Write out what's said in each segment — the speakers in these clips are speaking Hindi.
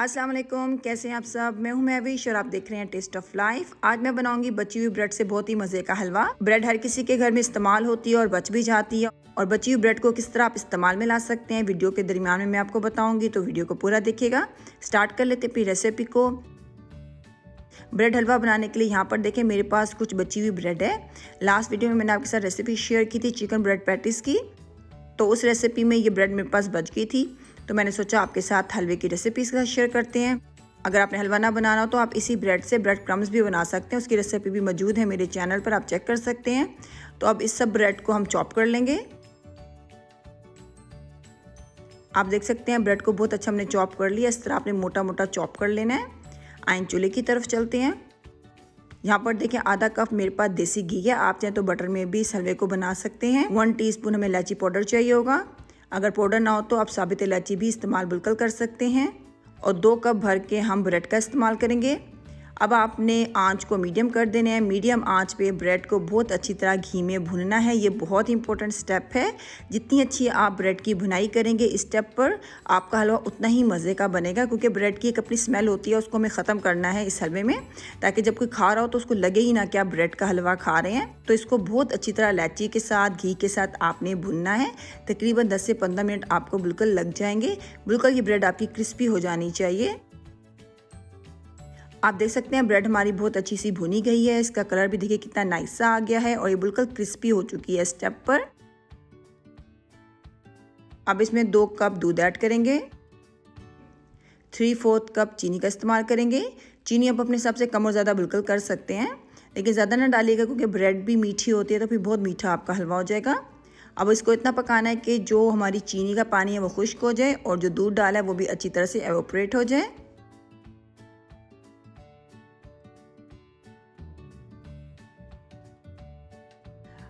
अस्सलाम वालेकुम, कैसे हैं आप सब। मैं हूं महविश और आप देख रहे हैं टेस्ट ऑफ लाइफ। आज मैं बनाऊंगी बची हुई ब्रेड से बहुत ही मज़े का हलवा। ब्रेड हर किसी के घर में इस्तेमाल होती है और बच भी जाती है, और बची हुई ब्रेड को किस तरह आप इस्तेमाल में ला सकते हैं वीडियो के दरमियान में मैं आपको बताऊंगी, तो वीडियो को पूरा देखिएगा। स्टार्ट कर लेते अपनी रेसिपी को। ब्रेड हलवा बनाने के लिए यहाँ पर देखें मेरे पास कुछ बची हुई ब्रेड है। लास्ट वीडियो में मैंने आपके साथ रेसिपी शेयर की थी चिकन ब्रेड पैटिस की, तो उस रेसिपी में ये ब्रेड मेरे पास बच गई थी, तो मैंने सोचा आपके साथ हलवे की रेसिपी के साथ शेयर करते हैं। अगर आपने हलवा ना बनाना हो तो आप इसी ब्रेड से ब्रेड क्रम्स भी बना सकते हैं, उसकी रेसिपी भी मौजूद है मेरे चैनल पर, आप चेक कर सकते हैं। तो अब इस सब ब्रेड को हम चॉप कर लेंगे। आप देख सकते हैं ब्रेड को बहुत अच्छा हमने चॉप कर लिया। इस तरह आपने मोटा मोटा चॉप कर लेना है। आइन चूल्हे की तरफ चलते हैं। यहाँ पर देखें आधा कप मेरे पास देसी घी है, आप चाहें तो बटर में भी इस हलवे को बना सकते हैं। 1 टीस्पून हमें इलायची पाउडर चाहिए होगा। अगर पाउडर ना हो तो आप साबित इलायची भी इस्तेमाल बिल्कुल कर सकते हैं। और 2 कप भर के हम ब्रेड का इस्तेमाल करेंगे। अब आपने आंच को मीडियम कर देना है। मीडियम आंच पे ब्रेड को बहुत अच्छी तरह घी में भूनना है। ये बहुत इंपॉर्टेंट स्टेप है। जितनी अच्छी आप ब्रेड की भुनाई करेंगे इस स्टेप पर, आपका हलवा उतना ही मज़े का बनेगा, क्योंकि ब्रेड की एक अपनी स्मेल होती है, उसको हमें ख़त्म करना है इस हलवे में, ताकि जब कोई खा रहा हो तो उसको लगे ही ना कि आप ब्रेड का हलवा खा रहे हैं। तो इसको बहुत अच्छी तरह इलायची के साथ घी के साथ आपने भुनना है। तकरीबन 10 से 15 मिनट आपको बिल्कुल लग जाएंगे। बिल्कुल ये ब्रेड आपकी क्रिस्पी हो जानी चाहिए। आप देख सकते हैं ब्रेड हमारी बहुत अच्छी सी भुनी गई है। इसका कलर भी देखिए कितना नाइस सा आ गया है और ये बिल्कुल क्रिस्पी हो चुकी है स्टेप पर। अब इसमें 2 कप दूध ऐड करेंगे। 3/4 कप चीनी का इस्तेमाल करेंगे। चीनी आप अपने हिसाब से कम और ज़्यादा बिल्कुल कर सकते हैं, लेकिन ज़्यादा ना डालिएगा क्योंकि ब्रेड भी मीठी होती है, तो फिर बहुत मीठा आपका हलवा हो जाएगा। अब इसको इतना पकाना है कि जो हमारी चीनी का पानी है वो खुश्क हो जाए और जो दूध डाला है वो भी अच्छी तरह से एवोपरेट हो जाए।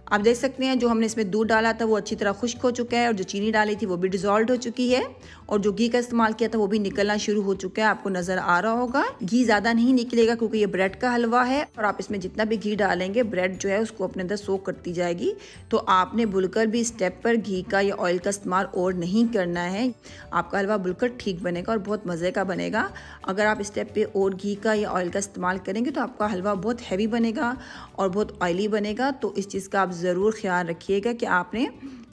आप देख सकते हैं जो हमने इसमें दूध डाला था वो अच्छी तरह खुश्क हो चुका है, और जो चीनी डाली थी वो भी डिज़ोल्व हो चुकी है, और जो घी का इस्तेमाल किया था वो भी निकलना शुरू हो चुका है। आपको नज़र आ रहा होगा घी ज़्यादा नहीं निकलेगा क्योंकि ये ब्रेड का हलवा है, और आप इसमें जितना भी घी डालेंगे ब्रेड जो है उसको अपने अंदर सोक करती जाएगी। तो आपने बिल्कुल भी स्टेप पर घी का या ऑयल का इस्तेमाल और नहीं करना है। आपका हलवा बिल्कुल ठीक बनेगा और बहुत मज़े का बनेगा। अगर आप स्टेप पे और घी का या ऑयल का इस्तेमाल करेंगे तो आपका हलवा बहुत हैवी बनेगा और बहुत ऑयली बनेगा। तो इस चीज़ का आप ज़रूर ख्याल रखिएगा कि आपने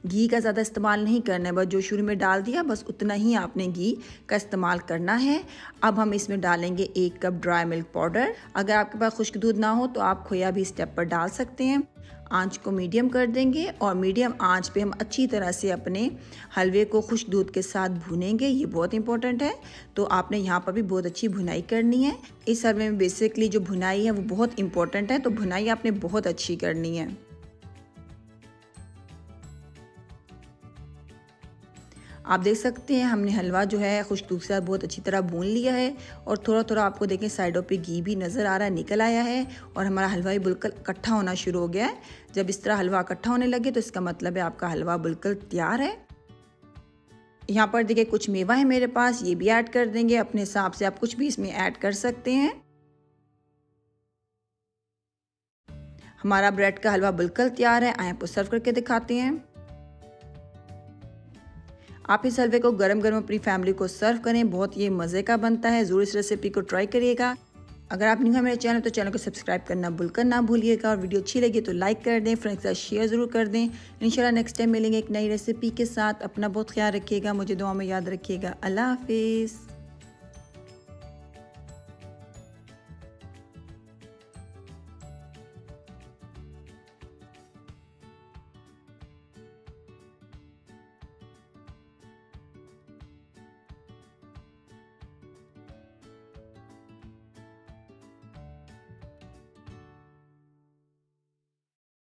घी का ज़्यादा इस्तेमाल नहीं करना है। बस जो शुरू में डाल दिया बस उतना ही आपने घी का इस्तेमाल करना है। अब हम इसमें डालेंगे 1 कप ड्राई मिल्क पाउडर। अगर आपके पास खुश्क दूध ना हो तो आप खोया भी स्टेप पर डाल सकते हैं। आंच को मीडियम कर देंगे और मीडियम आंच पे हम अच्छी तरह से अपने हलवे को खुश्क दूध के साथ भूनेंगे। ये बहुत इंपॉर्टेंट है, तो आपने यहाँ पर भी बहुत अच्छी भुनाई करनी है। इस हलवे में बेसिकली जो भुनाई है वो बहुत इंपॉर्टेंट है, तो भुनाई आपने बहुत अच्छी करनी है। आप देख सकते हैं हमने हलवा जो है खुश्क दूध के साथ बहुत अच्छी तरह भून लिया है, और थोड़ा थोड़ा आपको देखें साइडों पे घी भी नज़र आ रहा है, निकल आया है, और हमारा हलवा भी बिल्कुल इकट्ठा होना शुरू हो गया है। जब इस तरह हलवा इकट्ठा होने लगे तो इसका मतलब है आपका हलवा बिल्कुल तैयार है। यहाँ पर देखिए कुछ मेवा है मेरे पास, ये भी ऐड कर देंगे। अपने हिसाब से आप कुछ भी इसमें ऐड कर सकते हैं। हमारा ब्रेड का हलवा बिल्कुल तैयार है। आए आपको सर्व करके दिखाते हैं। आप इस हलवे को गरम गरम अपनी फैमिली को सर्व करें, बहुत ये मज़े का बनता है। ज़रूर इस रेसिपी को ट्राई करिएगा। अगर आप न्यू है मेरे चैनल तो चैनल को सब्सक्राइब करना बिल्कुल ना भूलिएगा, और वीडियो अच्छी लगी तो लाइक कर दें, फ्रेंड्स के साथ शेयर ज़रूर कर दें। इंशाल्लाह नेक्स्ट टाइम मिलेंगे एक नई रेसिपी के साथ। अपना बहुत ख्याल रखिएगा, मुझे दुआ में याद रखिएगा। अल्लाह हाफिज़।